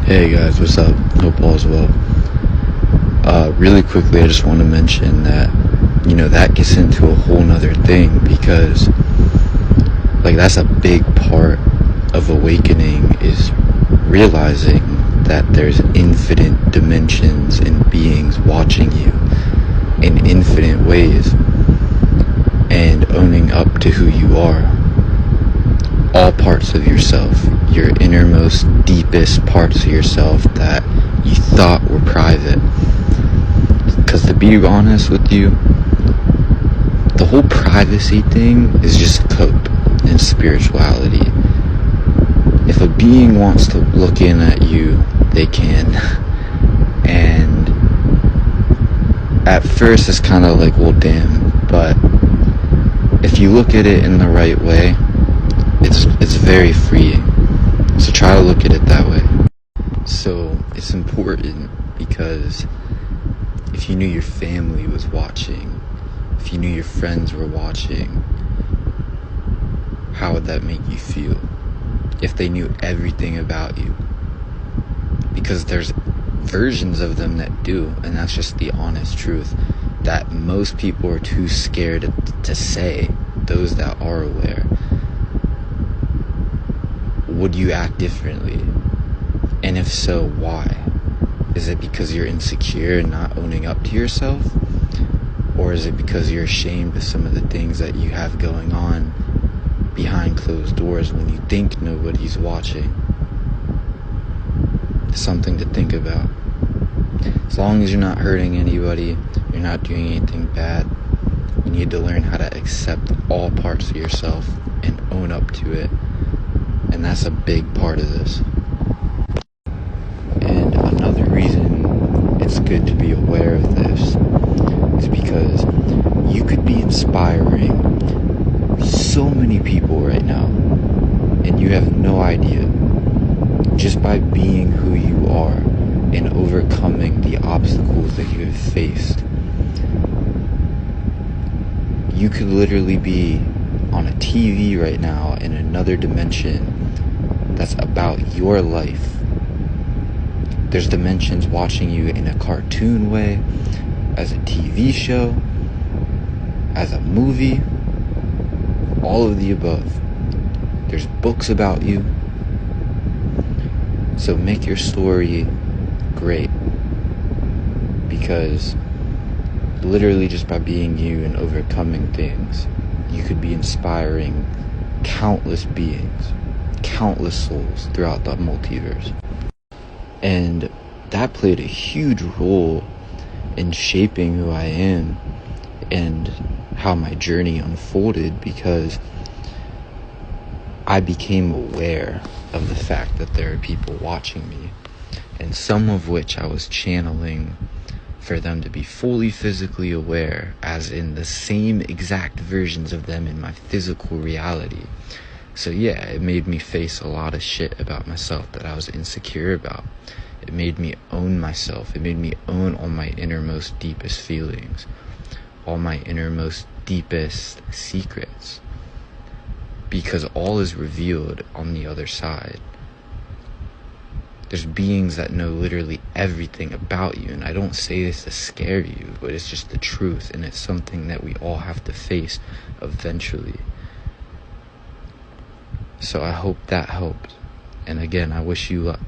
Hey guys, what's up? Hope all's well. Really quickly, I just want to mention that, that gets into a whole nother thing because, that's a big part of awakening is realizing that there's infinite dimensions and beings watching you in infinite ways and owning up to who you are. All parts of yourself, your innermost, deepest parts of yourself that you thought were private. Because to be honest with you, the whole privacy thing is just cope in spirituality. If a being wants to look in at you, they can. And at first it's kind of like, well, damn. But if you look at it in the right way, it's very freeing. So try to look at it that way. So it's important because if you knew your family was watching, if you knew your friends were watching, how would that make you feel? If they knew everything about you. Because there's versions of them that do, and that's just the honest truth, that most people are too scared to say, those that are aware. Would you act differently? And if so, why? Is it because you're insecure and not owning up to yourself? Or is it because you're ashamed of some of the things that you have going on behind closed doors when you think nobody's watching? Something to think about. As long as you're not hurting anybody, you're not doing anything bad, you need to learn how to accept all parts of yourself and own up to it. And that's a big part of this. And another reason it's good to be aware of this is because you could be inspiring so many people right now, and you have no idea. Just by being who you are and overcoming the obstacles that you have faced, you could literally be on a TV right now in another dimension that's about your life. There's dimensions watching you in a cartoon way, as a TV show, as a movie, all of the above. There's books about you. So make your story great, because literally just by being you and overcoming things, you could be inspiring countless beings, countless souls throughout the multiverse. And that played a huge role in shaping who I am and how my journey unfolded, because I became aware of the fact that there are people watching me, and some of which I was channeling for them to be fully physically aware, as in the same exact versions of them in my physical reality. So yeah, it made me face a lot of shit about myself that I was insecure about. It made me own myself. It made me own all my innermost, deepest feelings, all my innermost, deepest secrets, because all is revealed on the other side. There's beings that know literally everything about you, and I don't say this to scare you, but it's just the truth, and it's something that we all have to face eventually. So I hope that helped, and again, I wish you luck.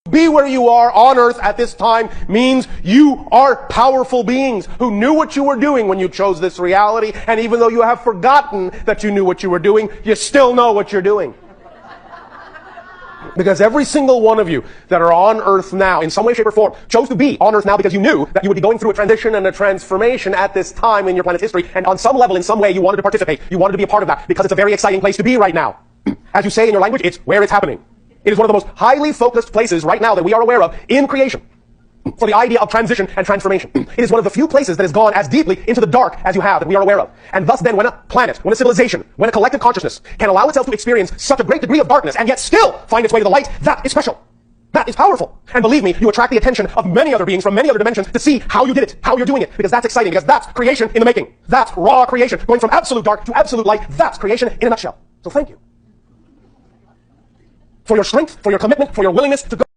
Be where you are on earth at this time means you are powerful beings who knew what you were doing when you chose this reality, and even though you have forgotten that you knew what you were doing, you still know what you're doing. Because every single one of you that are on earth now, in some way, shape, or form, chose to be on earth now because you knew that you would be going through a transition and a transformation at this time in your planet's history, and on some level, in some way, you wanted to participate. You wanted to be a part of that because it's a very exciting place to be right now. As you say in your language, it's where it's happening. It is one of the most highly focused places right now that we are aware of in creation for the idea of transition and transformation. It is one of the few places that has gone as deeply into the dark as you have, that we are aware of. And thus then, when a planet, when a civilization, when a collective consciousness can allow itself to experience such a great degree of darkness and yet still find its way to the light, that is special. That is powerful. And believe me, you attract the attention of many other beings from many other dimensions to see how you did it, how you're doing it, because that's exciting, because that's creation in the making. That's raw creation, going from absolute dark to absolute light. That's creation in a nutshell. So thank you for your strength, for your commitment, for your willingness to go.